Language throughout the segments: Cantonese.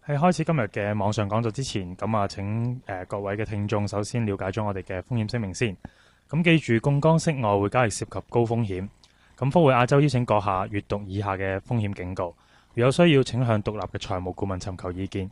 喺開始今日嘅網上講座之前，請各位嘅聽眾首先了解咗我哋嘅風險聲明先。記住，槓桿式外匯交易涉及高風險。福匯亞洲邀請閣下閱讀以下嘅風險警告，如有需要請向獨立嘅財務顧問尋求意見。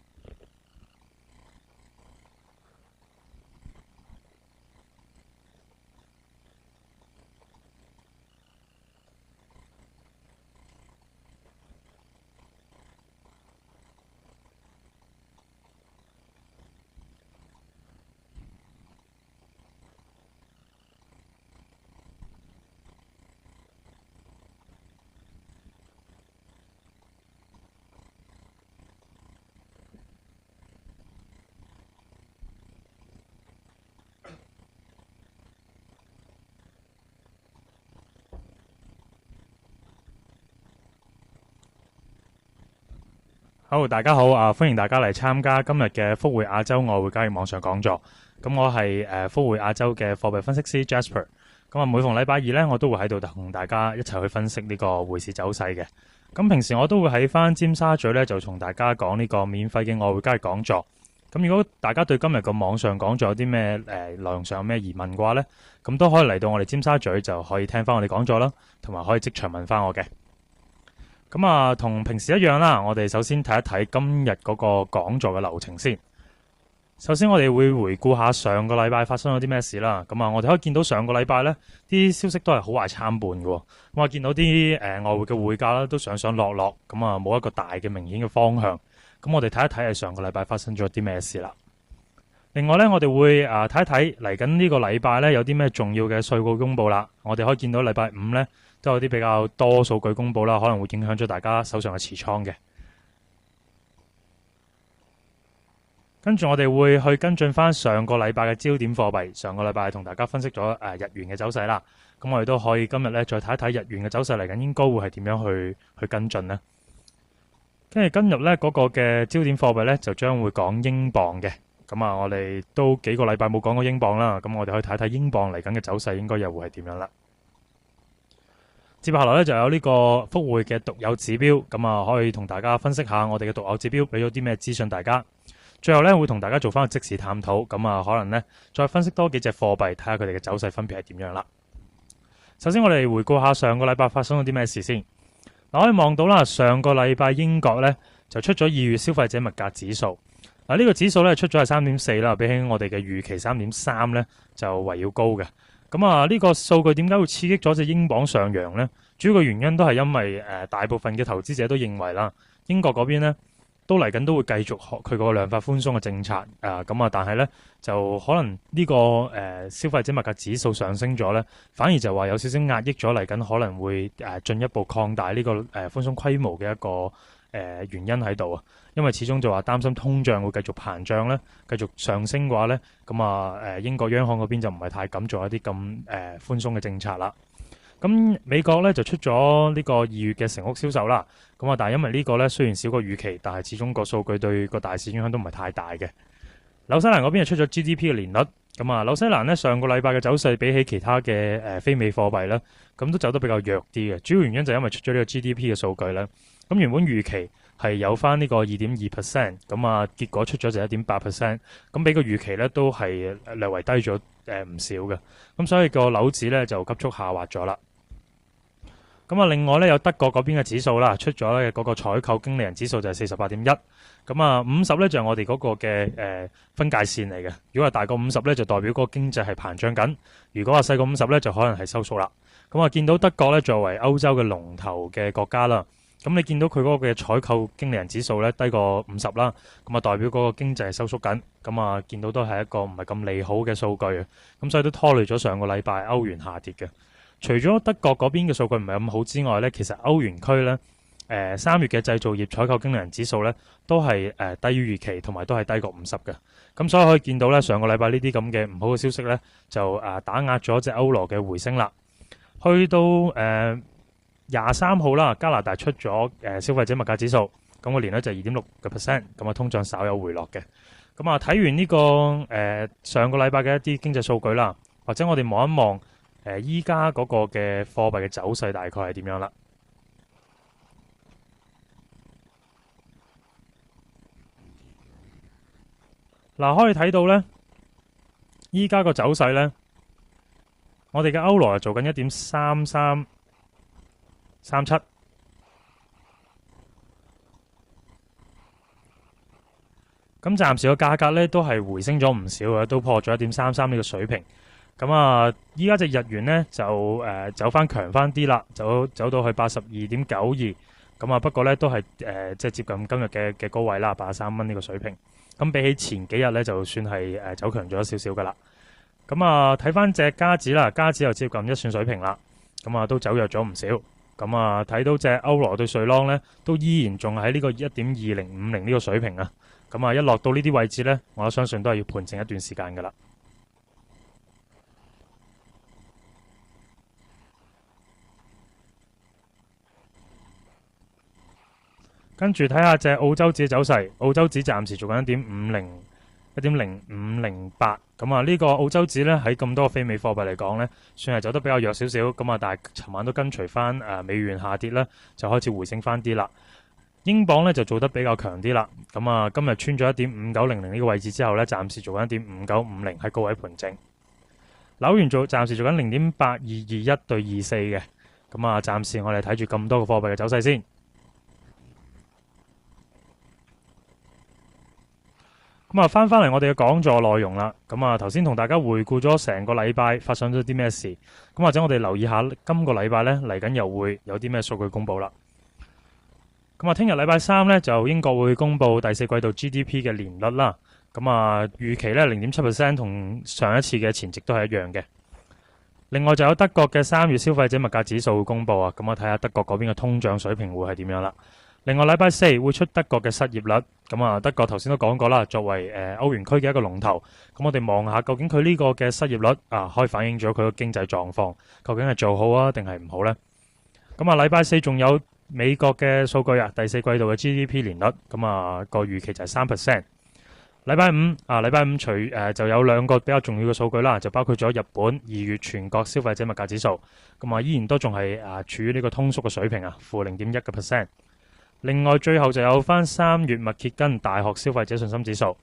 好，大家好歡迎大家嚟參加今日嘅福匯亞洲外匯交易網上講座。我係福匯亞洲嘅貨幣分析師 Jasper。每逢禮拜二呢，我都會喺度同大家一齊去分析呢個匯市走勢嘅。平時我都會喺翻尖沙咀呢，就同大家講呢個免費嘅外匯交易講座。如果大家對今日個網上講座有啲咩內容上有咩疑問嘅話呢，咁都可以嚟到我哋尖沙咀就可以聽翻我哋講座啦，同埋可以即場問翻我嘅。同平時一樣啦，我哋首先睇一睇今日嗰個講座嘅流程先。首先，我哋會回顧下上個禮拜發生咗啲咩事啦。我哋可以見到上個禮拜呢啲消息都係好壞參半嘅。我見到啲外匯嘅匯價啦都上上落落，冇一個大嘅明顯嘅方向。我哋睇一睇係上個禮拜發生咗啲咩事啦。另外呢，我哋會睇一睇嚟緊呢個禮拜呢有啲咩重要嘅稅務公佈啦。我哋可以見到禮拜五呢都有啲比較多數據公佈啦，可能會影響咗大家手上嘅持倉嘅。跟住我哋會去跟進翻上個禮拜嘅焦點貨幣。上個禮拜同大家分析咗日元嘅走勢啦。我哋都可以今日呢再睇一睇日元嘅走勢嚟緊應該會係點樣去跟進呢？跟住今日呢嗰個嘅焦點貨幣呢，就將會講英鎊嘅。我哋都幾個禮拜冇講過英鎊啦。我哋可以睇睇英鎊嚟緊嘅走勢應該又會係點樣啦。接下來呢，就有呢個福匯嘅獨有指標，可以同大家分析下我哋嘅獨有指標俾咗啲咩資訊大家。最後呢，會同大家做翻個即時探討，可能呢，再分析多幾隻貨幣，睇下佢哋嘅走勢分別係點樣啦。首先我哋回顧下上個禮拜發生咗啲咩事先。可以望到啦，上個禮拜英國呢，就出咗2月消費者物價指數。呢個指數呢，出咗係3.4啦，比起我哋嘅預期3.3呢，就為要高嘅。呢個數據點解會刺激咗隻英鎊上揚呢？主要嘅原因都係因為大部分嘅投資者都認為啦，英國嗰邊呢都嚟緊都會繼續佢個量化寬鬆嘅政策但係呢，就可能呢個消費者物價指數上升咗呢，反而就話有少少壓抑咗嚟緊可能會進一步擴大呢個寬鬆規模嘅一個原因喺度啊。因為始終就話擔心通脹會繼續膨脹咧，繼續上升嘅話咧，英國央行嗰邊就唔係太敢做一啲咁寬鬆嘅政策啦。美國咧就出咗呢個2月嘅成屋銷售啦。但係因為呢個咧雖然少過預期，但係始終個數據對個大市影響都唔係太大嘅。紐西蘭嗰邊就出咗 GDP 嘅年率。紐西蘭呢上個禮拜嘅走勢比起其他嘅非美貨幣咧，都走得比較弱啲嘅。主要原因就係因為出咗呢個 GDP 嘅數據咧。原本預期係有翻呢個 2.2%，結果出咗就 1.8%，比個預期咧都係略為低咗唔少嘅，所以個樓指咧就急速下滑咗啦。另外咧有德國嗰邊嘅指數啦，出咗咧嗰個採購經理人指數就係 48.1， 50咧就係我哋嗰個嘅分界線嚟嘅。如果係大過50咧，就代表嗰個經濟係膨脹緊；如果話細過50咧，就可能係收縮啦。見到德國咧作為歐洲嘅龍頭嘅國家啦。你見到佢嗰個嘅採購經理人指數咧低過50啦，代表嗰個經濟係收縮緊，見到都係一個唔係咁利好嘅數據，所以都拖累咗上個禮拜歐元下跌嘅。除咗德國嗰邊嘅數據唔係咁好之外咧，其實歐元區咧3月嘅製造業採購經理人指數咧都係低於預期，同埋都係低過50嘅。所以可以見到咧上個禮拜呢啲咁嘅唔好嘅消息咧就打壓咗隻歐羅嘅回升啦。去到23號啦，加拿大出咗消費者物價指數，個年率就係 2.6%， 通脹稍有回落嘅。睇完呢個上個禮拜嘅一啲經濟數據啦，或者我哋望一望依家嗰個嘅貨幣嘅走勢大概係點樣啦。嗱，可以睇到呢，依家個走勢呢，我哋嘅歐羅係做緊1.3337，咁暫時個價格呢都係回升咗唔少嘅，都破咗1.33呢個水平。咁啊，依家隻日元呢就走翻強翻啲啦，走到去82.92。咁啊，不過呢都係即係接近今日嘅高位啦，83蚊呢個水平。咁比起前幾日呢，就算係走強咗少少噶啦。咁啊，睇翻隻加指啦，加指又接近一線水平啦。咁啊，都走弱咗唔少。咁啊，睇到隻歐羅對瑞郎呢，都依然仲喺呢個1.2050呢個水平啊。咁啊，一落到呢啲位置呢，我相信都係要盤整一段時間噶啦。跟住睇下隻澳洲紙嘅走勢，澳洲紙暫時做緊1.0508。咁啊，呢個澳洲紙呢，喺咁多非美貨幣嚟講呢，算係走得比較弱少少。咁啊，但係尋晚都跟隨翻美元下跌啦，就開始回升翻啲啦。英鎊呢就做得比較強啲啦。咁啊，今日穿咗1.5900呢個位置之後呢，暫時做緊1.5950喺高位盤整。紐元暫時做緊0.8221對24嘅。咁啊，暫時我哋睇住咁多個貨幣嘅走勢先。咁啊，翻嚟我哋嘅講座內容啦。咁啊，頭先同大家回顧咗成個禮拜發生咗啲咩事。咁或者我哋留意下今個禮拜呢，嚟緊又會有啲咩數據公佈啦。咁啊，聽日禮拜三呢，就英國會公佈第四季度 GDP 嘅年率啦。咁啊，預期呢0.7%同上一次嘅前值都係一樣嘅。另外就有德國嘅3月消費者物價指數會公佈啊。咁我睇下德國嗰邊嘅通脹水平會係點樣啦。另外禮拜四會出德國嘅失業率，咁啊德國頭先都講過啦，作為歐元區嘅一個龍頭，咁我哋望下究竟佢呢個嘅失業率可以反映咗佢個經濟狀況，究竟係做好啊定係唔好呢？咁啊禮拜四仲有美國嘅數據啊，第四季度嘅 GDP 年率，咁啊個預期就係3%。禮拜五就有兩個比較重要嘅數據啦，就包括咗日本2月全國消費者物價指數，咁啊依然都仲係處於呢個通縮嘅水平啊，負0.1%。另外最後就有翻3月密歇根大學消費者信心指數，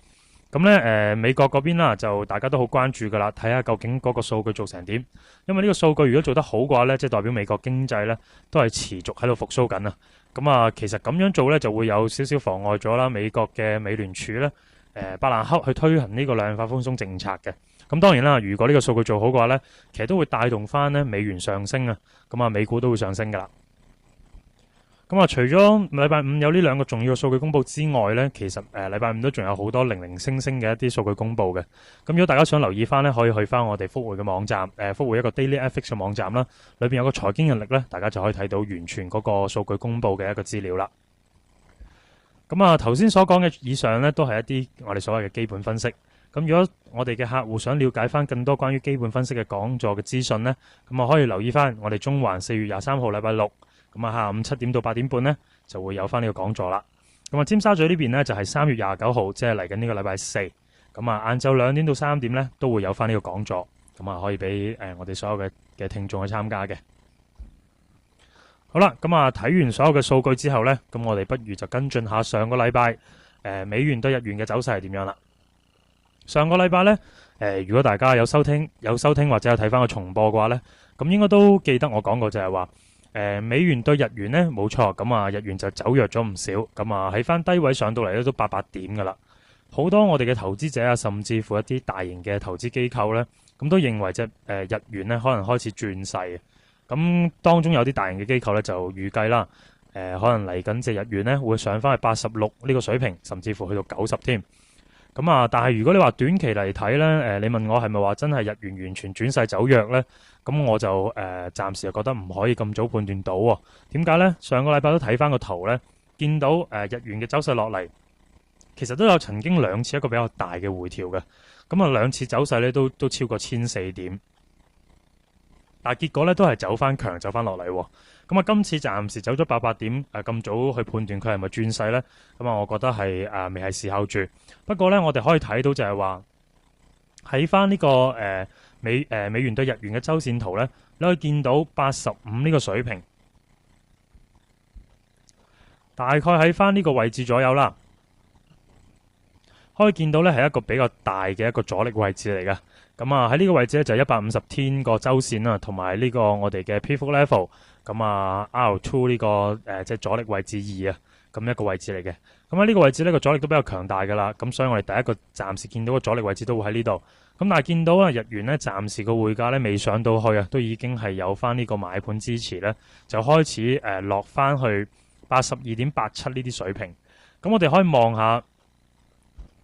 咁呢美國嗰邊啦，就大家都好關注噶啦，睇下究竟嗰個數據做成點，因為呢個數據如果做得好嘅話呢，即係代表美國經濟呢都係持續喺度復甦緊啊。咁啊，其實咁樣做呢，就會有少少妨礙咗啦美國嘅美聯儲呢，伯南克去推行呢個量化寬鬆政策嘅。咁當然啦，如果呢個數據做好嘅話呢，其實都會帶動翻呢美元上升啊，咁啊美股都會上升噶啦。咁啊，除咗禮拜五有呢兩個重要嘅數據公佈之外呢，其實禮拜五都仲有好多零零星星嘅一啲數據公佈嘅。咁如果大家想留意翻呢，可以去翻我哋福匯嘅網站，福匯一個 Daily FX 嘅網站啦，裏邊有個財經日曆呢，大家就可以睇到完全嗰個數據公佈嘅一個資料啦。咁啊，頭先所講嘅以上呢，都係一啲我哋所謂嘅基本分析。咁如果我哋嘅客戶想了解翻更多關於基本分析嘅講座嘅資訊呢，咁啊可以留意翻我哋中環4月23號禮拜六。咁啊，下午7點到8點半呢，就會有翻呢個講座啦。咁啊，尖沙咀呢邊呢，就係3月29號，即係嚟緊呢個禮拜四。咁啊，晏晝2點到3點呢，都會有翻呢個講座。咁啊，可以俾我哋所有嘅聽眾去參加嘅。好啦，咁啊睇完所有嘅數據之後呢，咁我哋不如就跟進下上個禮拜美元對日元嘅走勢係點樣啦。上個禮拜呢，如果大家有收聽或者有睇翻個重播嘅話呢，咁應該都記得我講過就係話。美元對日元呢，冇錯，咁啊日元就走弱咗唔少，咁啊喺翻低位上到嚟咧都800點噶啦。好多我哋嘅投資者啊，甚至乎一啲大型嘅投資機構呢，咁都認為日元呢可能開始轉勢。咁當中有啲大型嘅機構呢，就預計啦，可能嚟緊隻日元呢會上翻去86呢個水平，甚至乎去到90添。咁啊，但係如果你話短期嚟睇呢，你問我係咪話真係日元完全轉勢走弱呢？咁我就暫時覺得唔可以咁早判斷到喎。點解呢？上個禮拜都睇翻個圖呢，見到日元嘅走勢落嚟，其實都有曾經兩次一個比較大嘅回調嘅。咁啊，兩次走勢呢都超過1004點，但係結果呢都係走翻強，走翻落嚟。咁啊，今次暫時走咗800點，咁早去判斷佢係咪轉勢呢？咁啊，我覺得係未係時候住。不過呢，我哋可以睇到就係話喺翻呢個美元對日元嘅周線圖呢，你可以見到85呢個水平，大概喺翻呢個位置左右啦。可以見到咧係一個比較大嘅一個阻力位置嚟嘅。咁啊喺呢個位置咧就150天個周線啦，同埋呢個我哋嘅 pivot level。咁啊 R2 呢個即係阻力位置2啊，咁一個位置嚟嘅。咁喺呢個位置呢個阻力都比較強大㗎啦。咁所以我哋第一個暫時見到個阻力位置都會喺呢度。咁但係見到啊日元呢暫時個匯價呢未上到去啊，都已經係有翻呢個買盤支持呢，就開始落翻去82.87呢啲水平。咁我哋可以望下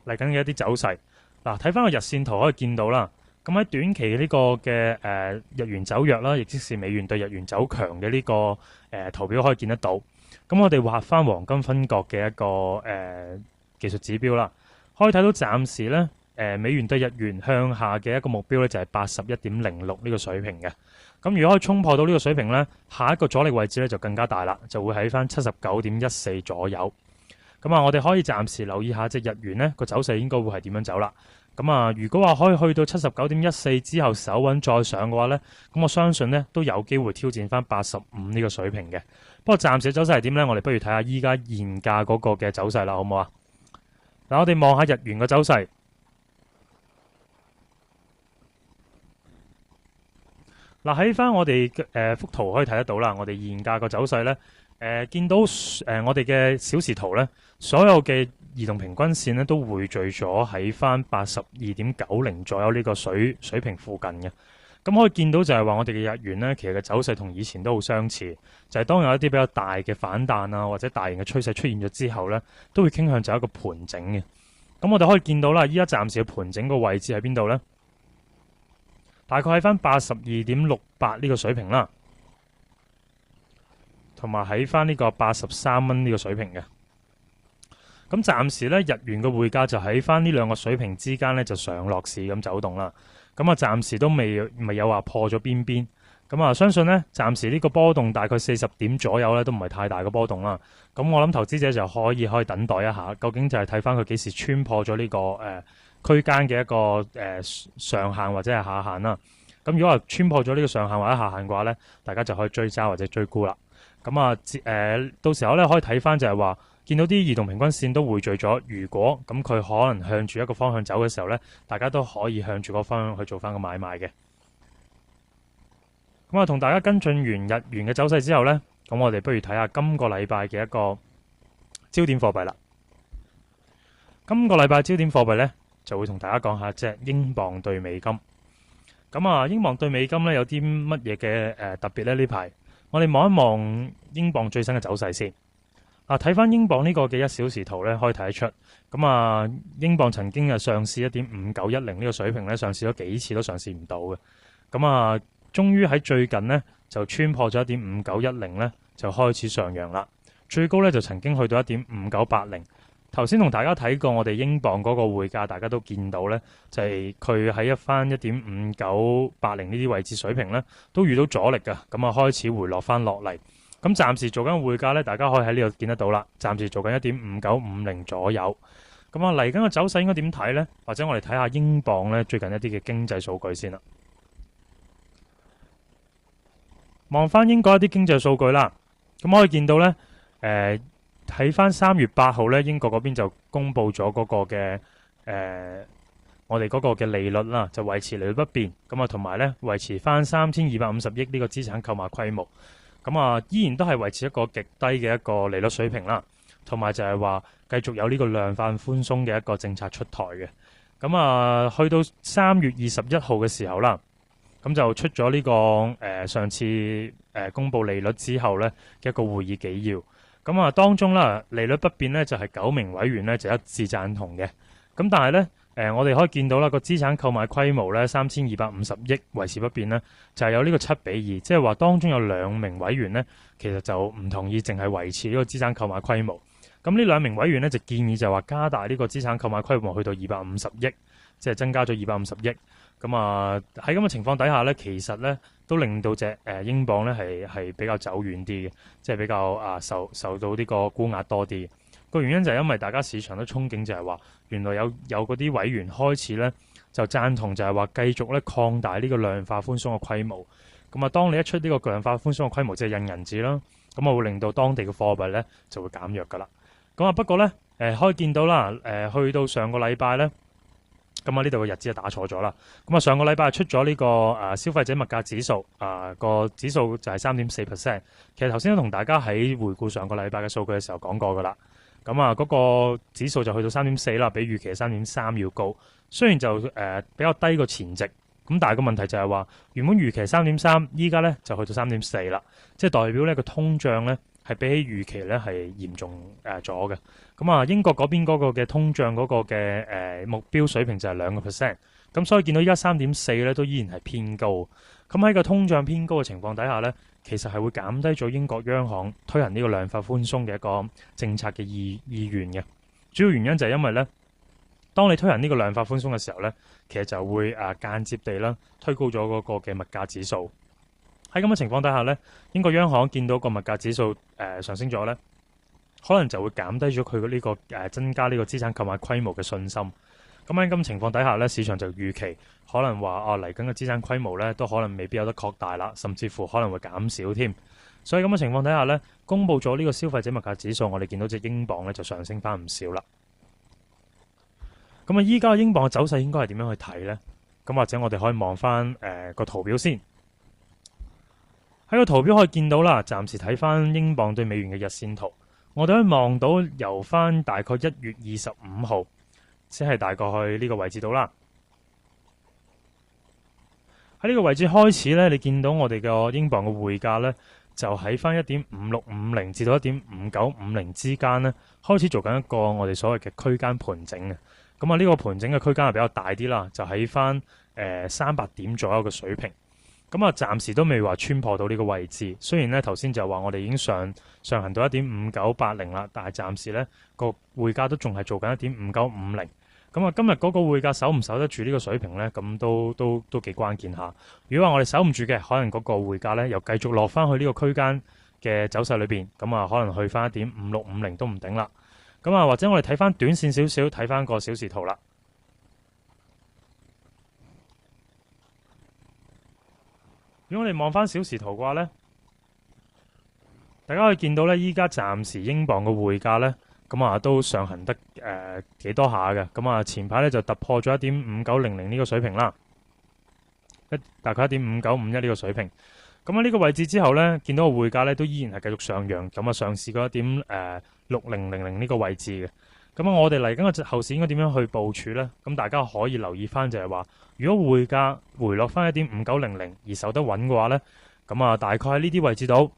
嚟緊嘅一啲走勢。嗱，睇翻個日線圖可以見到啦。咁喺短期呢個嘅日元走弱啦，亦即是美元對日元走強嘅呢個圖表可以見得到。咁我哋畫翻黃金分割嘅一個技術指標啦，可以睇到暫時咧美元對日元向下嘅一個目標咧就係81.06呢個水平嘅。咁如果可以衝破到呢個水平咧，下一個阻力位置咧就更加大啦，就會喺翻79.14左右。咁啊，我哋可以暫時留意下隻日元咧個走勢應該會係點樣走啦。咁啊，如果話可以去到79.14之後守穩再上嘅話咧，咁我相信咧都有機會挑戰翻85呢個水平嘅。不過暫時走勢係點咧？我哋不如睇下依家現價嗰個嘅走勢啦，好唔好啊？嗱，我哋望下日元嘅走勢。嗱，喺翻我哋幅圖可以睇得到啦，我哋現價個走勢咧，見到我哋嘅小時圖咧，所有嘅移動平均線咧都匯聚咗喺翻82.90左右呢個水平附近嘅。咁可以見到就係話我哋嘅日元咧，其實嘅走勢同以前都好相似，就係當有一啲比較大嘅反彈啊，或者大型嘅趨勢出現咗之後咧，都會傾向就係一個盤整嘅。咁我哋可以見到啦，依家暫時嘅盤整個位置喺邊度咧？大概喺翻82.68呢個水平啦，同埋喺翻呢個83蚊呢個水平嘅。咁暫時咧，日元嘅匯價就喺翻呢兩個水平之間咧，就上落市咁走動啦。咁啊，暫時都未有話破咗邊邊。咁啊，相信咧，暫時呢個波動大概40點左右咧，都唔係太大嘅波動啦。咁我諗投資者就可以等待一下，究竟就係睇翻佢幾時穿破咗呢個區間嘅一個上限或者係下限啦。咁如果係穿破咗呢個上限或者下限嘅話咧，大家就可以追揸或者追沽啦。咁啊，到時候咧可以睇翻就係話，見到啲移動平均線都匯聚咗，如果咁佢可能向住一個方向走嘅時候咧，大家都可以向住個方向去做翻個買賣嘅。咁啊，同大家跟進完日元嘅走勢之後咧，咁我哋不如睇下今個禮拜嘅一個焦點貨幣啦。今個禮拜焦點貨幣咧，就會同大家講下即係英鎊對美金。咁啊，英鎊對美金咧有啲乜嘢嘅特別咧？呢排我哋望一望英鎊最新嘅走勢先。睇翻英鎊呢個嘅1小時圖咧，可以睇得出。咁啊，英鎊曾經上試1.5910呢個水平咧，上試咗幾次都上試唔到嘅。咁啊，終於喺最近呢，就穿破咗1.5910咧，就開始上揚啦。最高咧就曾經去到1.5980。頭先同大家睇過我哋英鎊嗰個匯價，大家都見到咧，就係佢喺一翻1.5980呢啲位置水平咧，都遇到阻力㗎。咁啊，開始回落翻落嚟。咁暫時做緊匯價咧，大家可以喺呢度見得到啦。暫時做緊1.5950左右。咁啊，嚟緊嘅走勢應該點睇咧？或者我哋睇下英鎊咧最近一啲嘅經濟數據先啦。望翻英國一啲經濟數據啦，咁可以見到咧，睇翻3月8號咧，英國嗰邊就公布咗嗰個嘅我哋嗰個嘅利率啦，就維持利率不變。咁啊，同埋咧維持翻3250億呢個資產購買規模。咁啊，依然都係維持一個極低嘅一個利率水平啦，同埋就係話繼續有呢個量化寬鬆嘅一個政策出台嘅。咁啊，去到3月21號嘅時候啦，咁就出咗呢個上次公布利率之後咧嘅一個會議紀要。咁啊，當中啦利率不變咧就係9名委員咧就一致贊同嘅。咁但係咧我哋可以見到啦，個資產購買規模咧3250億維持不變咧，就係有呢個7比2，即係話當中有2名委員咧其實就唔同意淨係維持呢個資產購買規模。咁呢2名委員咧就建議就話加大呢個資產購買規模去到250億，即係增加咗250億。咁啊喺咁嘅情況底下咧，其實咧都令到隻英鎊咧係比較走遠啲嘅，即係比較受到呢個沽壓多啲。個原因就係因為大家市場都憧憬就係話，原來有嗰啲委員開始咧就贊同就係話繼續咧擴大呢個量化寬鬆嘅規模。咁啊，當你一出呢個量化寬鬆嘅規模，即係印銀紙啦，咁啊會令到當地嘅貨幣咧就會減弱噶啦。咁啊不過咧可以見到啦，去到上個禮拜呢。咁啊，呢度嘅日子就打錯咗啦。咁啊，上個禮拜出咗呢個消費者物價指數，個指數就係3.4%。其實頭先都同大家喺回顧上個禮拜嘅數據嘅時候講過噶啦。咁啊，嗰個指數就去到3.4啦，比預期嘅3.3要高。雖然就比較低過前值，咁但係個問題就係話，原本預期3.3，依家咧就去到3.4啦，即係代表呢個通脹咧係比起預期咧係嚴重咗嘅。咁啊，英國嗰邊嗰個嘅通脹嗰個嘅目標水平就係2%，咁所以見到依家3.4咧都依然係偏高。咁喺個通脹偏高嘅情況底下咧，其實係會減低咗英國央行推行呢個量化寬鬆嘅一個政策嘅意願嘅。主要原因就係因為咧，當你推行呢個量化寬鬆嘅時候咧，其實就會間接地啦推高咗嗰個嘅物價指數。喺咁嘅情況底下咧，英國央行見到個物價指數上升咗咧，可能就會減低咗佢嘅呢個增加呢個資產購買規模嘅信心。咁喺咁嘅情況底下咧，市場就預期可能話嚟緊嘅資產規模咧都可能未必有得擴大啦，甚至乎可能會減少添。所以咁嘅情況底下咧，公布咗呢個消費者物價指數，我哋見到隻英鎊咧就上升翻唔少啦。咁啊，依家英鎊嘅走勢應該係點樣去睇呢？咁或者我哋可以望翻個圖表先。喺個圖表可以見到啦，暫時睇翻英鎊對美元嘅日線圖，我哋可以望到由翻大概1月25號，即係大概去呢個位置度啦。喺呢個位置開始呢，你見到我哋嘅英鎊嘅匯價呢，就喺翻1.5650至到1.5950之間呢，開始做緊一個我哋所謂嘅區間盤整嘅。咁啊，呢個盤整嘅區間係比較大啲啦，就喺翻300點左右嘅水平。咁啊，暫時都未話穿破到呢個位置。雖然咧頭先就話我哋已經上行到1.5980啦，但係暫時咧個匯價都仲係做緊1.5950。咁啊，今日嗰個匯價守唔守得住呢個水平咧？咁都幾關鍵下。如果話我哋守唔住嘅，可能嗰個匯價咧又繼續落翻去呢個區間嘅走勢裏邊，咁啊可能去翻1.5650都唔頂啦。咁啊，或者我哋睇翻短線少少，睇翻個小時圖啦。如果我哋望翻小時圖嘅話呢，大家可以見到呢，依家暫時英鎊嘅匯價呢，咁啊都上行得幾多下嘅。咁啊前排呢就突破咗1.5900呢個水平啦，大概1.5951呢個水平。咁喺呢個位置之後呢，見到個匯價呢都依然係繼續上揚，咁啊上試過1.6000呢個位置嘅。咁啊，我哋嚟緊嘅後市應該點樣去部署呢？咁大家可以留意翻就係話，如果匯價回落翻1.5900而守得穩嘅話呢，咁啊大概喺呢啲位置度。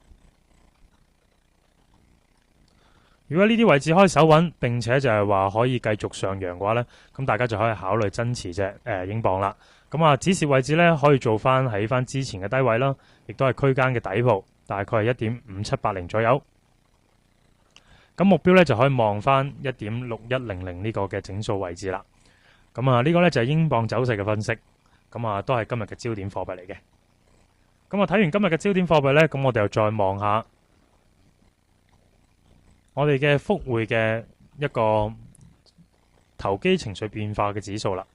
如果呢啲位置可以守穩，並且就係話可以繼續上揚嘅話呢，咁大家就可以考慮增持隻英鎊啦。咁啊，止蝕位置呢，可以做翻喺翻之前嘅低位啦，亦都係區間嘅底部，大概係1.5780左右。咁目標呢，就可以望翻1.6100呢個嘅整數位置啦。咁啊，呢個呢，就係英鎊走勢嘅分析。咁啊，都係今日嘅焦點貨幣嚟嘅。咁啊，睇完今日嘅焦點貨幣呢，咁我哋又再望下我哋嘅復匯嘅一個投機情緒變化嘅指數啦。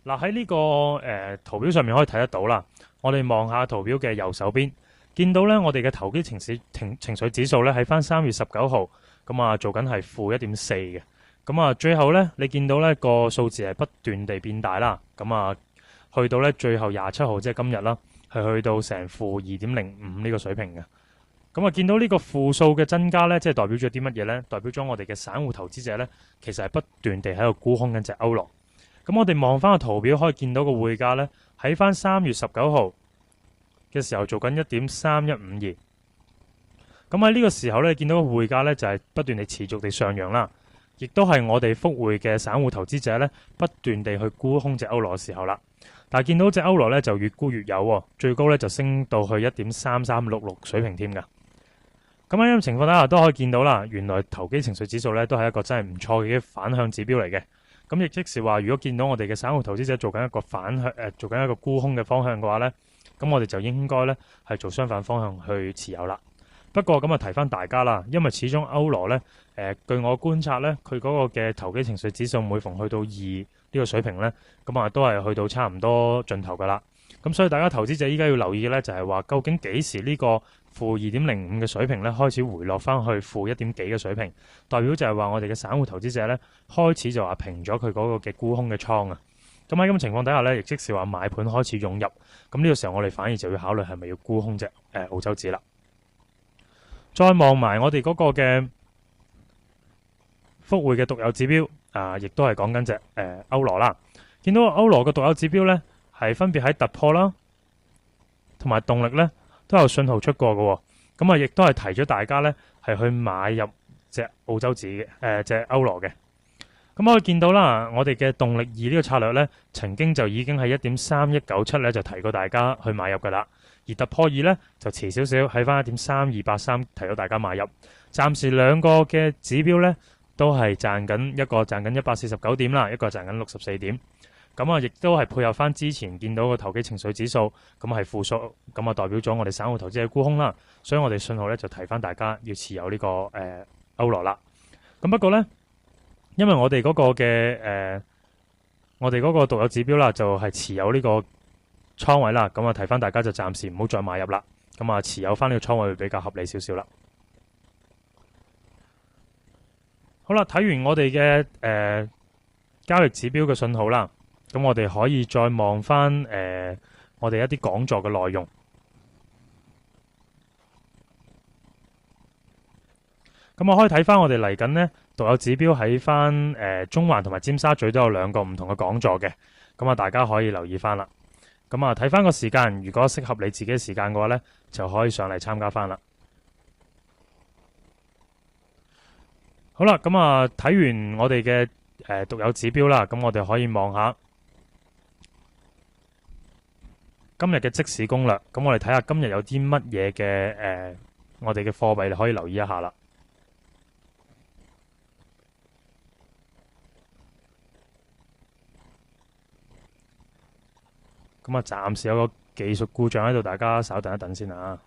嗱，喺呢個圖表上面可以睇得到啦。我哋望下圖表嘅右手邊，見到呢，我哋嘅投機情緒指數呢，喺翻3月19號。咁啊，做緊係-1.4嘅。咁啊，最後呢，你見到呢個數字係不斷地變大啦。咁啊，去到呢最後27號，即係今日啦，係去到成-2.05呢個水平嘅。咁啊，見到呢個負數嘅增加呢，即係代表咗啲乜嘢呢？代表咗我哋嘅散戶投資者呢，其實係不斷地喺度沽空緊隻歐羅。咁我哋望翻個圖表，可以見到個匯價呢，喺翻3月19號嘅時候做緊1.3152。咁喺呢個時候咧，見到個匯價咧就係不斷地持續地上揚啦，亦都係我哋復匯嘅散戶投資者咧不斷地去沽空隻歐羅嘅時候啦。但係見到隻歐羅咧就越沽越有，最高咧就升到去1.3366水平添㗎。咁喺呢種情況底下都可以見到啦，原來投機情緒指數咧都係一個真係唔錯嘅反向指標嚟嘅。咁亦即是話，如果見到我哋嘅散戶投資者做緊一個做緊一個沽空嘅方向嘅話咧，咁我哋就應該咧係做相反方向去持有啦。不過咁啊，提翻大家啦，因為始終歐羅咧，據我觀察咧，佢嗰個嘅投機情緒指數每逢去到2呢個水平咧，咁啊都係去到差唔多盡頭噶啦。咁所以大家投資者依家要留意嘅咧，就係話究竟幾時呢個 -2.05嘅水平咧，開始回落翻去-1點幾嘅水平，代表就係話我哋嘅散戶投資者咧開始就話平咗佢嗰個嘅沽空嘅倉啊。咁喺咁情況底下咧，亦即是話買盤開始湧入，咁呢個時候我哋反而就要考慮係咪要沽空隻澳洲紙啦。再望埋我哋嗰個嘅福匯嘅獨有指標亦都係講緊隻歐羅啦。見到歐羅嘅獨有指標咧，係分別喺突破啦，同埋動力咧都有信號出過嘅。咁亦都係提咗大家咧係去買入隻澳洲紙嘅隻歐羅嘅。咁可以見到啦，我哋嘅動力二呢個策略咧，曾經就已經係1.3197咧就提過大家去買入㗎啦。而突破二咧就遲少少，喺翻1.3283提到大家買入。暫時兩個嘅指標咧都係賺緊，一個賺緊149點啦，一個賺緊64點。咁亦都係配合翻之前見到個投機情緒指數，咁係負數，咁代表咗我哋散戶投資嘅沽空啦。所以我哋信號咧就提翻大家要持有呢個歐羅啦。咁不過咧，因為我哋嗰個嘅我哋嗰個獨有指標啦，就係持有呢個倉位啦。咁提翻大家就暫時唔好再買入啦。咁持有翻呢個倉位會比較合理少少啦。好啦，睇完我哋嘅交易指標嘅信號啦，咁我哋可以再望翻我哋一啲講座嘅內容。咁我可以睇翻我哋嚟緊呢獨有指標喺翻中環同埋尖沙咀都有兩個唔同嘅講座嘅，咁大家可以留意翻啦。咁睇翻個時間，如果適合你自己嘅時間嘅話呢，就可以上嚟參加翻啦。好啦，咁睇完我哋嘅獨有指標啦，咁我哋可以望下今日嘅即市攻略。咁我哋睇下今日有啲乜嘢嘅我哋嘅貨幣可以留意一下啦。咁暫時有個技術故障喺度，大家稍等一等先啊。